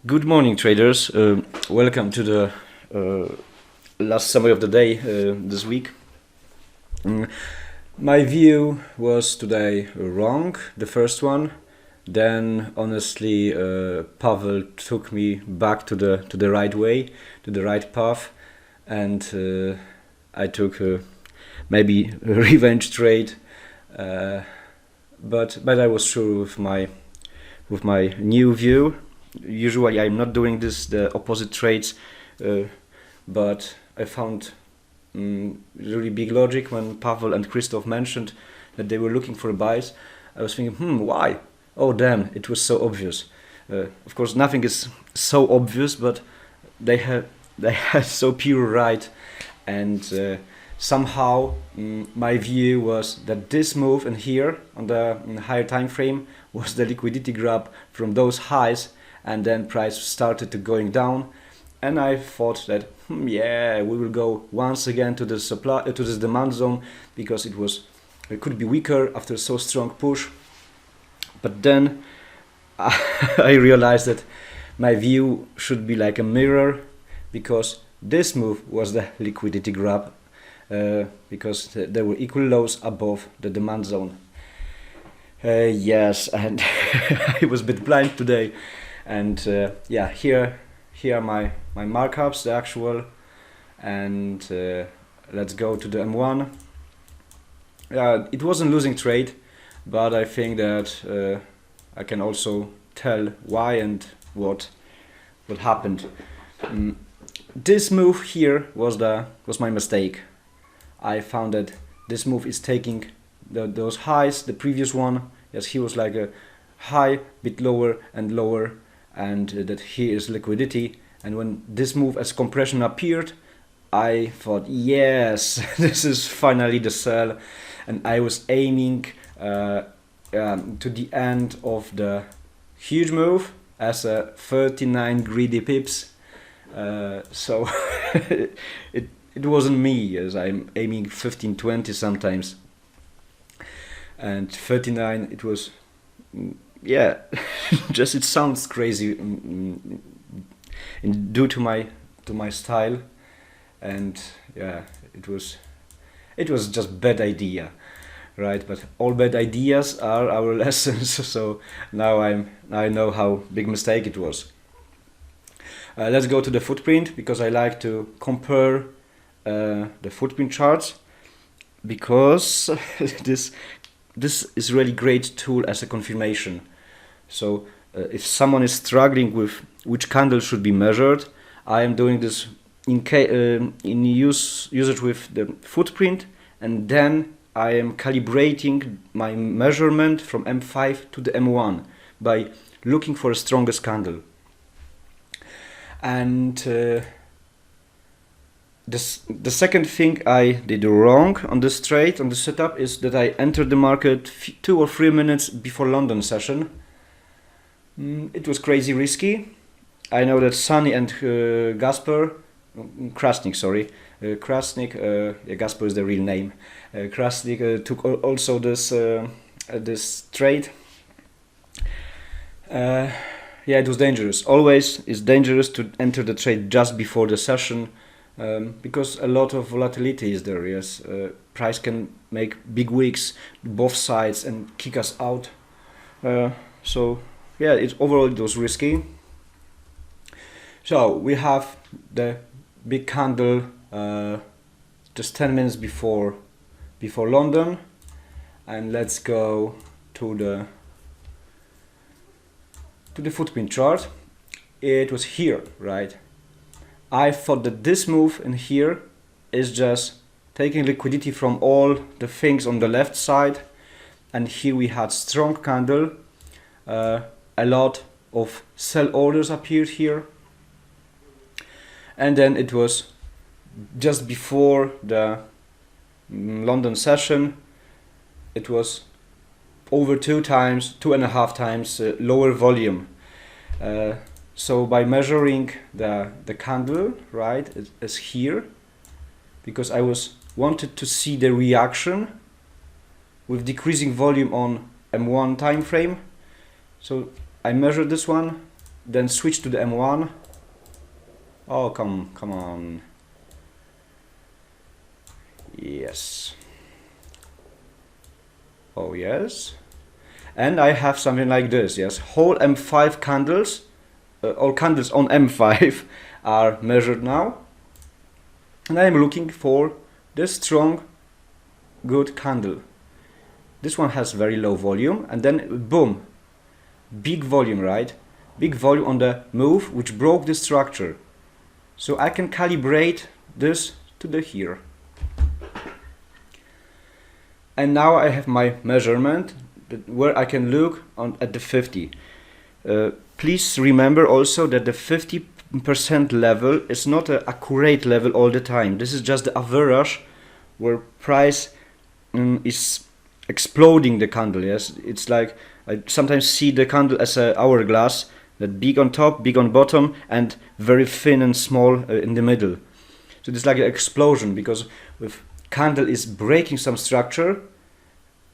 Good morning, traders. Welcome to the last summary of the day this week. My view was today wrong, the first one. Then, honestly, Pavel took me back to the right way, to the right path, and I took maybe a revenge trade, but I was sure with my new view. Usually I'm not doing the opposite trades, but I found really big logic when Pavel and Christoph mentioned that they were looking for buys. I was thinking, why? Oh damn, it was so obvious. Of course, nothing is so obvious, but they had so pure right, and somehow my view was that this move in here on the higher time frame was the liquidity grab from those highs, and then price started to going down, and I thought that yeah, we will go once again to the supply to this demand zone because it could be weaker after so strong push. But then I realized that my view should be like a mirror, because this move was the liquidity grab, because there were equal lows above the demand zone. Yes, and I was a bit blind today. And yeah, here are my markups, the actual, and let's go to the M1. It wasn't losing trade, but I think that I can also tell why and what happened. This move here was my mistake. I found that this move is taking those highs, the previous one. Yes, he was like a high, bit lower and lower, and that here is liquidity. And when this move as compression appeared, I thought, yes, this is finally the sell, and I was aiming to the end of the huge move as a 39 greedy pips. So it wasn't me, as I'm aiming 15-20 sometimes, and 39 it was. Yeah, just it sounds crazy due to my style, and yeah, it was just bad idea, right? But all bad ideas are our lessons. So now I know how big mistake it was. Let's go to the footprint, because I like to compare the footprint charts, because this is really great tool as a confirmation. So if someone is struggling with which candle should be measured, I am doing this in usage with the footprint, and then I am calibrating my measurement from M5 to the M1 by looking for the strongest candle. And the second thing I did wrong on this trade, on the setup, is that I entered the market 2 or 3 minutes before London session. It was crazy risky. I know that Sunny and Krasnik, Gasper is the real name. Krasnik took also this trade. Yeah, it was dangerous. Always it's dangerous to enter the trade just before the session, because a lot of volatility is there. Yes, price can make big wicks both sides and kick us out. So yeah, overall it was risky. So we have the big candle just 10 minutes before London, and let's go to the footprint chart. It was here, right? I thought that this move in here is just taking liquidity from all the things on the left side, and here we had strong candle, a lot of sell orders appeared here, and then it was just before the London session, it was over 2.5 times lower volume. So by measuring the candle, right, it is here, because I wanted to see the reaction with decreasing volume on M1 time frame. So I measured this one, then switch to the M1. Oh, come on. Yes. Oh yes. And I have something like this, yes. Whole M5 candles, all candles on M5 are measured now. And I am looking for this strong, good candle. This one has very low volume, and then boom, big volume, right? Big volume on the move, which broke the structure. So I can calibrate this to the here. And now I have my measurement where I can look at the 50. Please remember also that the 50% level is not an accurate level all the time. This is just the average where price is exploding the candle. Yes, it's like I sometimes see the candle as an hourglass, that big on top, big on bottom, and very thin and small in the middle. So it's like an explosion, because if candle is breaking some structure,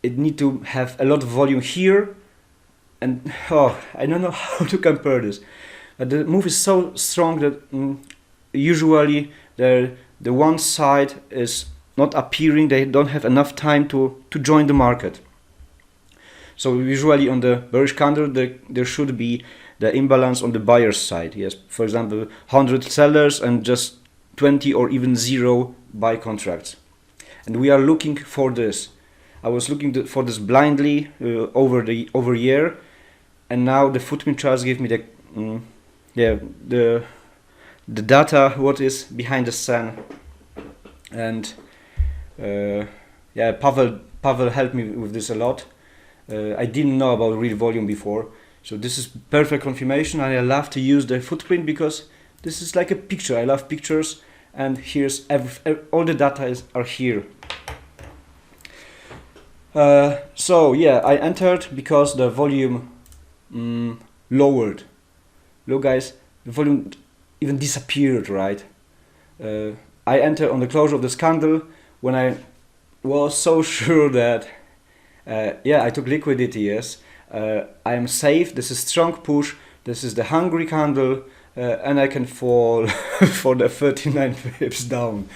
it need to have a lot of volume here, and I don't know how to compare this. But the move is so strong that usually the one side is not appearing. They don't have enough time to join the market. So usually on the bearish candle there should be the imbalance on the buyer's side. Yes, for example, 100 sellers and just 20 or even 0 buy contracts. And we are looking for this. I was looking for this blindly over year, and now the footprint charts give me the data what is behind the sun. And Pavel helped me with this a lot. I didn't know about real volume before, so this is perfect confirmation. And I love to use the footprint because this is like a picture. I love pictures, and here's all the data are here. So yeah, I entered because the volume lowered. Look guys, the volume even disappeared, right? I entered on the closure of this candle when I was so sure that I took liquidity, yes. I am safe, this is strong push, this is the hungry candle, and I can fall for the 39 pips down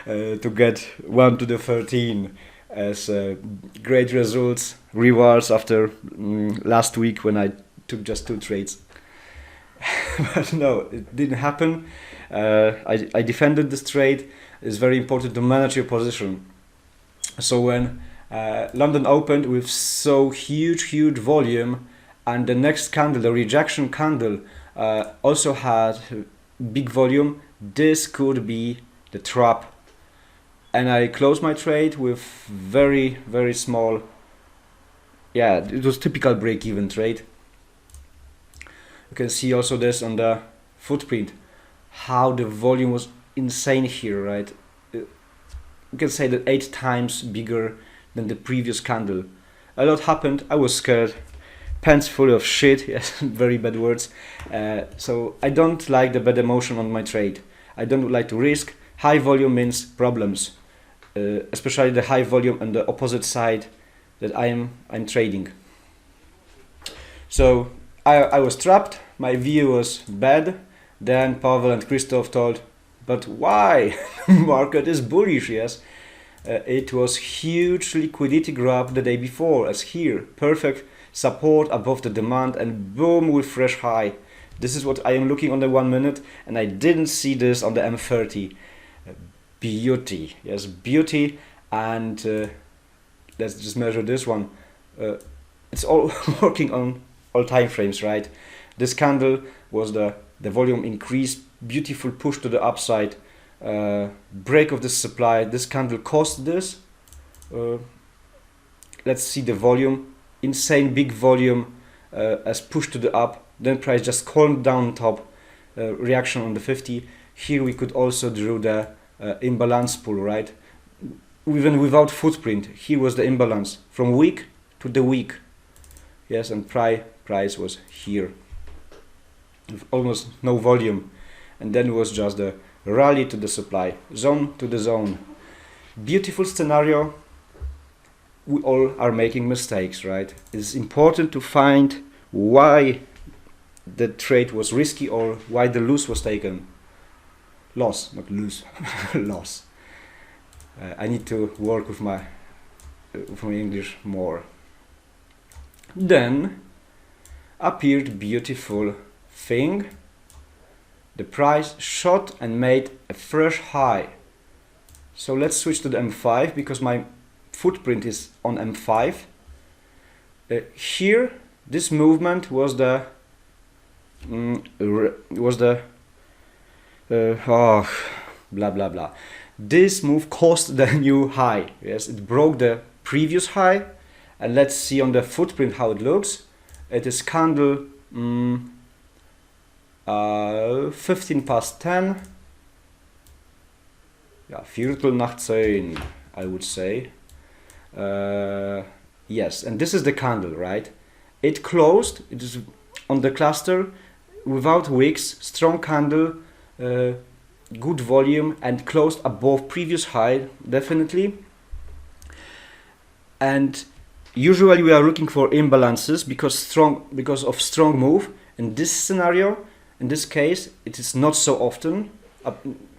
to get 1 to the 13 as great results, rewards after last week when I took just 2 trades. But no, it didn't happen. I defended this trade. It's very important to manage your position. So when London opened with so huge volume, and the next candle, the rejection candle, also had big volume, this could be the trap. And I closed my trade with very small, it was typical break-even trade. You can see also this on the footprint, how the volume was insane here, right? You can say that 8 times bigger than the previous candle. A lot happened. I was scared. Pants full of shit. Yes, very bad words. So I don't like the bad emotion on my trade. I don't like to risk. High volume means problems, especially the high volume on the opposite side that I'm trading. So I was trapped. My view was bad. Then Pavel and Christoph told, but why? Market is bullish, yes. It was huge liquidity grab the day before, as here. Perfect support above the demand, and boom with fresh high. This is what I am looking on the 1 minute, and I didn't see this on the M30. Beauty, yes, beauty. And let's just measure this one. It's all working on all time frames, right? This candle was the volume increase, beautiful push to the upside, break of the supply. This candle caused this. Let's see the volume, insane big volume as push to the up, then price just calmed down top, reaction on the 50. Here we could also draw the imbalance pull, right? Even without footprint, here was the imbalance from week to the week. Yes, and price was here with almost no volume, and then it was just the rally to the supply, zone to the zone. Beautiful scenario. We all are making mistakes, right? It's important to find why the trade was risky or why the loss was taken. Loss, not lose. Loss. I need to work with my English more. Then appeared beautiful thing. The price shot and made a fresh high. So let's switch to the M5 because my footprint is on M5. Here, this movement was the blah blah blah. This move caused the new high. Yes, it broke the previous high, and let's see on the footprint how it looks. It is candle 15 past 10. Ja, Viertel nach 10, I would say. Yes, and this is the candle, right? It closed, it is on the cluster without wicks, strong candle, good volume, and closed above previous high, definitely. And usually we are looking for imbalances because of strong move. In this scenario, in this case, it is not so often,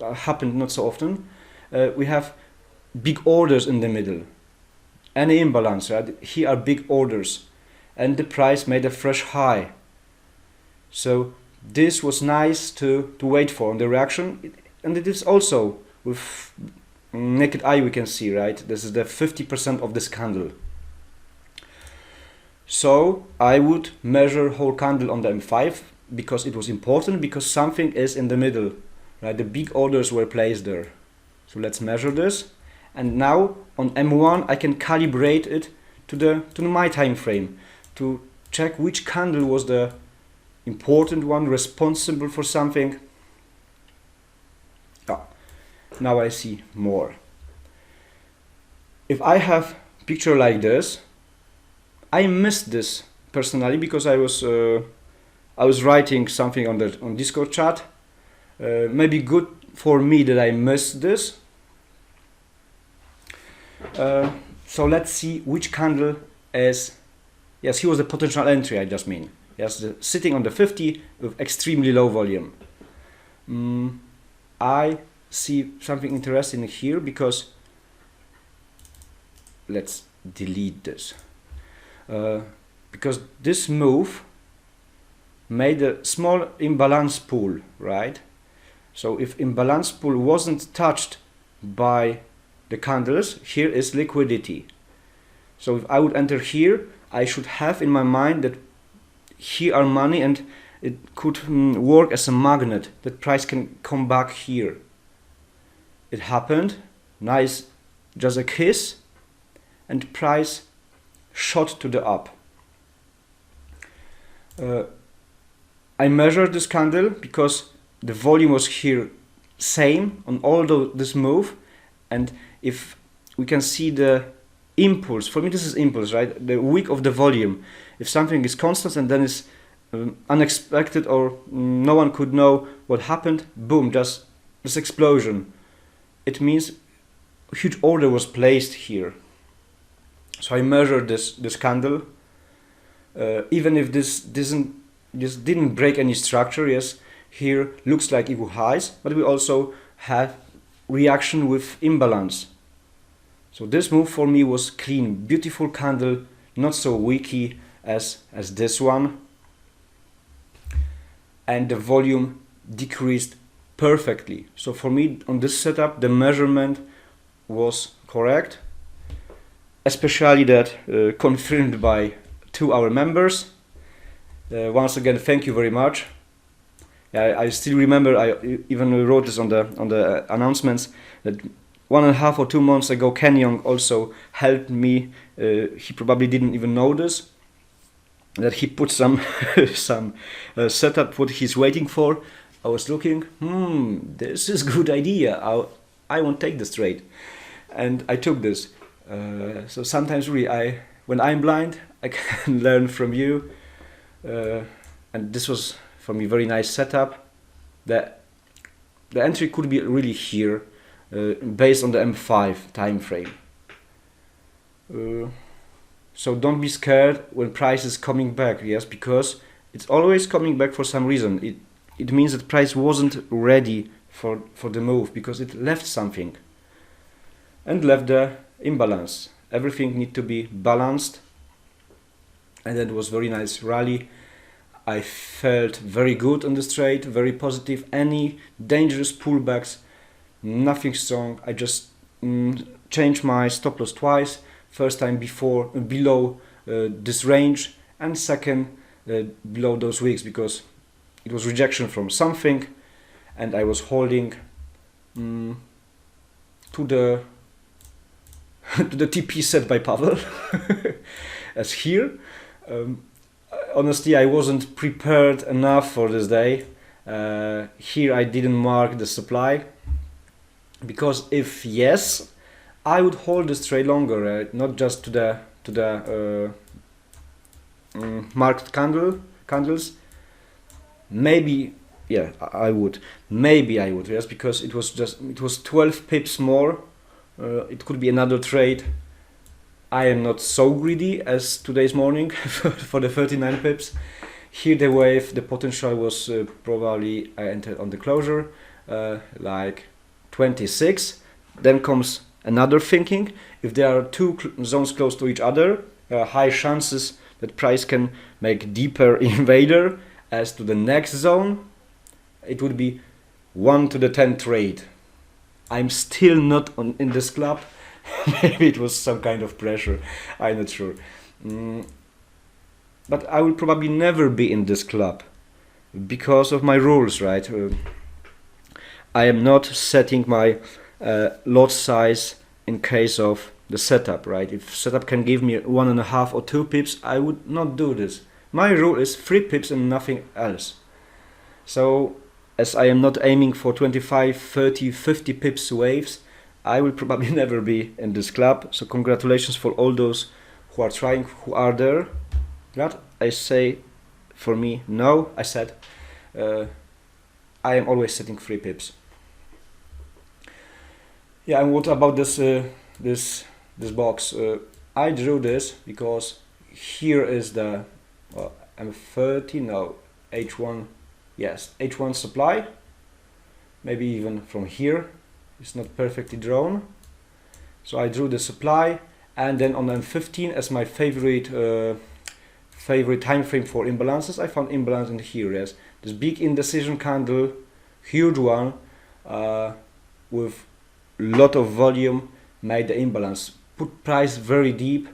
happened not so often. We have big orders in the middle. Any imbalance, right? Here are big orders, and the price made a fresh high. So this was nice to wait for on the reaction, and it is also with naked eye we can see, right? This is the 50% of this candle. So I would measure whole candle on the M5 because it was important, because something is in the middle, right? The big orders were placed there. So let's measure this, and now on M1 I can calibrate it to my time frame to check which candle was the important one responsible for something. Now I see more. If I have picture like this, I missed this personally because I was writing something on Discord chat. Maybe good for me that I missed this. So let's see which candle is. Yes, here was the potential entry, I just mean. Yes, sitting on the 50 with extremely low volume. I see something interesting here because let's delete this. Because this move made a small imbalance pool, right? So if imbalance pool wasn't touched by the candles, here is liquidity. So if I would enter here, I should have in my mind that here are money and it could work as a magnet, that price can come back here. It happened, nice, just a kiss, and price shot to the up. I measured this candle because the volume was here same on all this move, and if we can see the impulse, for me this is impulse, right? The wick of the volume. If something is constant and then is unexpected or no one could know what happened, boom, just this explosion. It means a huge order was placed here. So I measured this candle. Even if this didn't break any structure, yes, here looks like equal highs, but we also have reaction with imbalance. So this move for me was clean, beautiful candle, not so wicky as this one. And the volume decreased perfectly. So for me on this setup the measurement was correct, especially that confirmed by 2 our members. Once again, thank you very much. I still remember, I even wrote this on the announcements, that 1.5 or 2 months ago Ken Young also helped me. He probably didn't even know this, that he put some setup what he's waiting for. I was looking, this is good idea, I won't take this trade, and I took this. So sometimes really when I'm blind I can learn from you, and this was for me very nice setup. The entry could be really here, based on the M5 time frame. So don't be scared when price is coming back, yes, because it's always coming back for some reason. It means that price wasn't ready for the move because it left something and left the imbalance. Everything need to be balanced, and that was very nice rally. I felt very good on this trade, very positive. Any dangerous pullbacks, nothing strong. I just changed my stop loss twice. First time below this range, and second below those wicks, because it was rejection from something, and I was holding to the to the TP set by Pavel as here. Honestly, I wasn't prepared enough for this day. Here I didn't mark the supply, because if yes, I would hold this trade longer, not just to the marked candles. Maybe, yeah, I would. Maybe I would, yes, because it was 12 pips more. It could be another trade. I am not so greedy as today's morning for the 39 pips. Here the wave, the potential was probably, I entered on the closure, like 26. Then comes another thinking. If there are two zones close to each other, high chances that price can make deeper invader as to the next zone. It would be 1 to the 10 trade. I'm still not in this club. Maybe it was some kind of pressure, I'm not sure. But I will probably never be in this club because of my rules, right? I am not setting my lot size in case of the setup, right? If setup can give me 1.5 or 2 pips, I would not do this. My rule is 3 pips and nothing else. So as I am not aiming for 25, 30, 50 pips waves, I will probably never be in this club. So congratulations for all those who are trying, who are there. That I say, for me, no. I said I am always setting 3 pips. Yeah, and what about this this box? I drew this because here is the M30, no, H1, yes, H1 supply. Maybe even from here. It's not perfectly drawn, so I drew the supply, and then on M15 as my favorite time frame for imbalances, I found imbalance in here. Yes, this big indecision candle, huge one, with lot of volume, made the imbalance, put price very deep,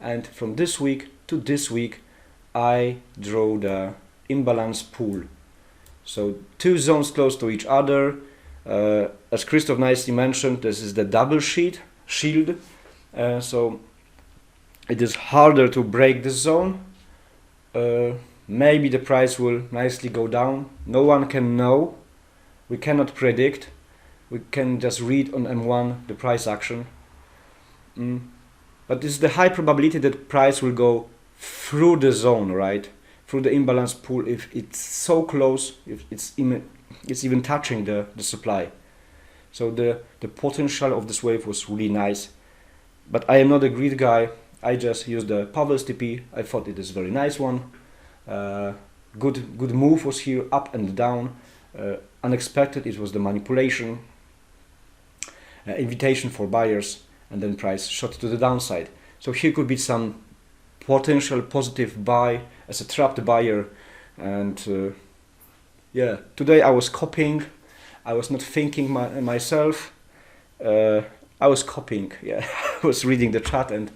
and from this week to this week, I drew the imbalance pool. So 2 zones close to each other. As Christoph nicely mentioned, this is the double shield, so it is harder to break this zone. Maybe the price will nicely go down. No one can know. We cannot predict. We can just read on M1 the price action. But it's the high probability that price will go through the zone, right? Through the imbalance pool, if it's so close, if it's even touching the supply. So the potential of this wave was really nice. But I am not a greed guy. I just used the Pavel's TP. I thought it is a very nice one. Good move was here, up and down. Unexpected, it was the manipulation. Invitation for buyers, and then price shot to the downside. So here could be some potential positive buy as a trapped buyer. And yeah, today I was copying. I was not thinking myself. I was copying. Yeah, I was reading the chat, and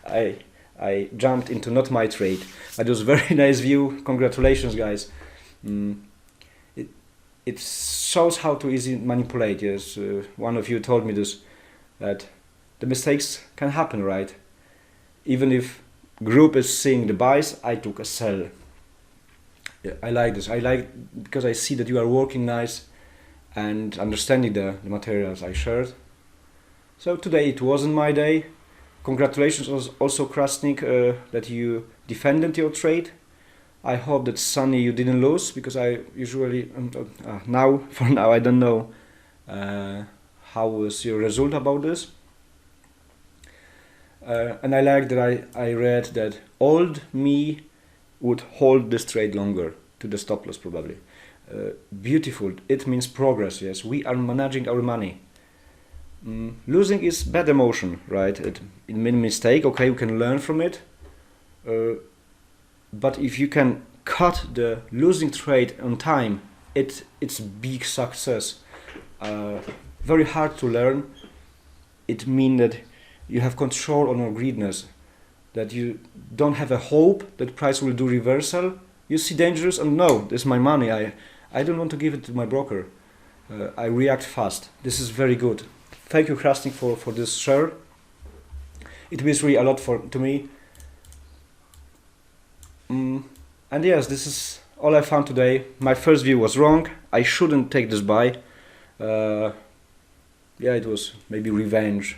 I jumped into not my trade. But it was a very nice view. Congratulations, guys. It shows how to easily manipulate. Yes, one of you told me this, that the mistakes can happen, right? Even if group is seeing the buys, I took a sell. Yeah, I like this. I like because I see that you are working nice and understanding the materials I shared. So today it wasn't my day. Congratulations also Krasnik that you defended your trade. I hope that Sunny you didn't lose, because I usually for now I don't know how was your result about this. And I like that I read that old me would hold this trade longer to the stop loss probably. Beautiful, it means progress. Yes, we are managing our money. Losing is bad emotion, right? It made a mistake, okay, you can learn from it, but if you can cut the losing trade on time, it's big success. Very hard to learn. It means that you have control on your greediness, that you don't have a hope that price will do reversal. You see dangerous and no, this is my money, I don't want to give it to my broker. I react fast. This is very good. Thank you, Krasnik, for this share. It means really a lot to me. And yes, this is all I found today. My first view was wrong. I shouldn't take this buy. Yeah, it was maybe revenge,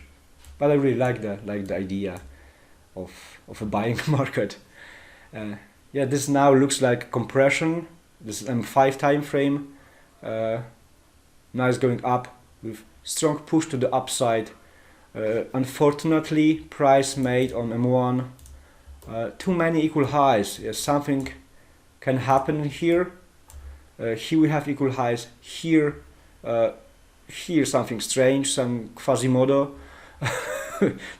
but I really like the idea of a buying market. Yeah, this now looks like compression. This is M5 time frame. Now it's going up with strong push to the upside. Unfortunately, price made on M1 too many equal highs. Yes, something can happen here. Here we have equal highs. Here something strange, some Quasimodo.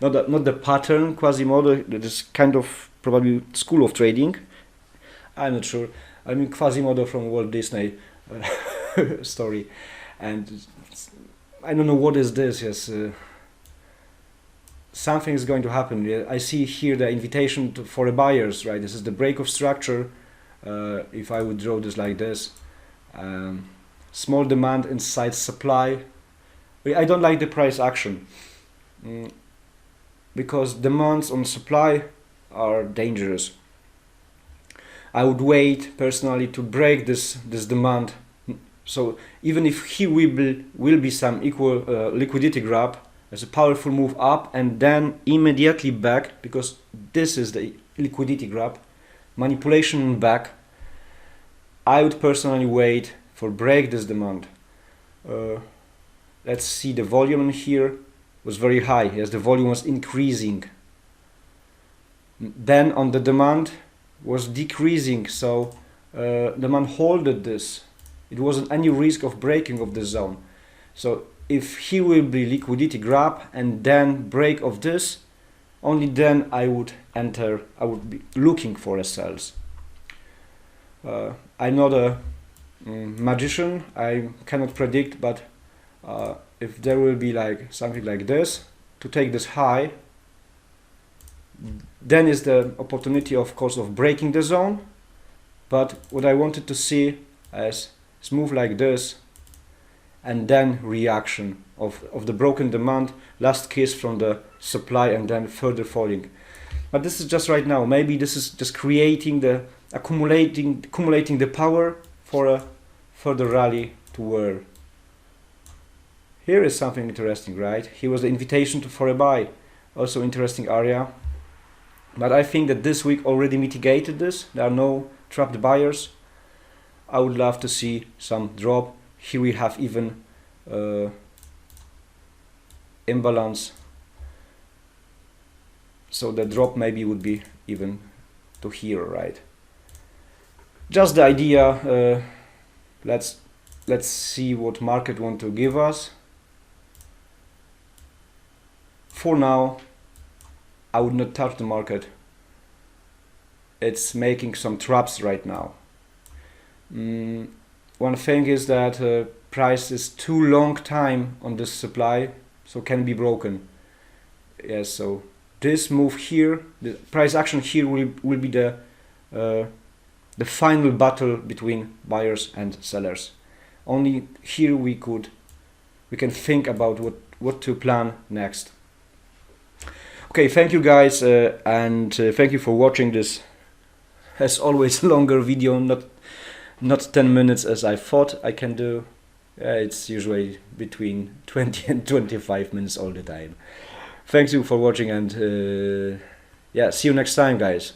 not the pattern Quasimodo. That is kind of probably school of trading. I'm not sure. I mean Quasimodo from Walt Disney story, and I don't know what is this. Yes, something is going to happen. I see here the invitation for the buyers. Right, this is the break of structure. If I would draw this like this, small demand inside supply. I don't like the price action because demands on supply are dangerous. I would wait personally to break this demand. So even if here will be some equal liquidity grab as a powerful move up and then immediately back, because this is the liquidity grab, manipulation back, I would personally wait for break this demand. Let's see, the volume in here was very high. Yes, the volume was increasing. Then on the demand was decreasing, so demand holded this. It wasn't any risk of breaking of the zone. So if here will be liquidity grab and then break of this, only then I would enter. I would be looking for a sells. I'm not a magician. I cannot predict, but if there will be like something like this to take this high, then is the opportunity, of course, of breaking the zone. But what I wanted to see is move like this and then reaction of the broken demand, last kiss from the supply and then further falling. But this is just right now. Maybe this is just creating the accumulating the power for a further rally to where. Here is something interesting, right? Here was the invitation for a buy, also interesting area. But I think that this week already mitigated this. There are no trapped buyers. I would love to see some drop. Here we have even imbalance. So the drop maybe would be even to here, right? Just the idea. Let's see what market want to give us. For now, I would not touch the market. It's making some traps right now. One thing is that price is too long time on this supply, so can be broken. Yes, so this move here, the price action here will be the final battle between buyers and sellers. Only here we can think about what to plan next. Okay, thank you guys, and thank you for watching this, as always, longer video, not 10 minutes as I thought I can do. It's usually between 20 and 25 minutes all the time. Thanks you for watching, and yeah, see you next time, guys.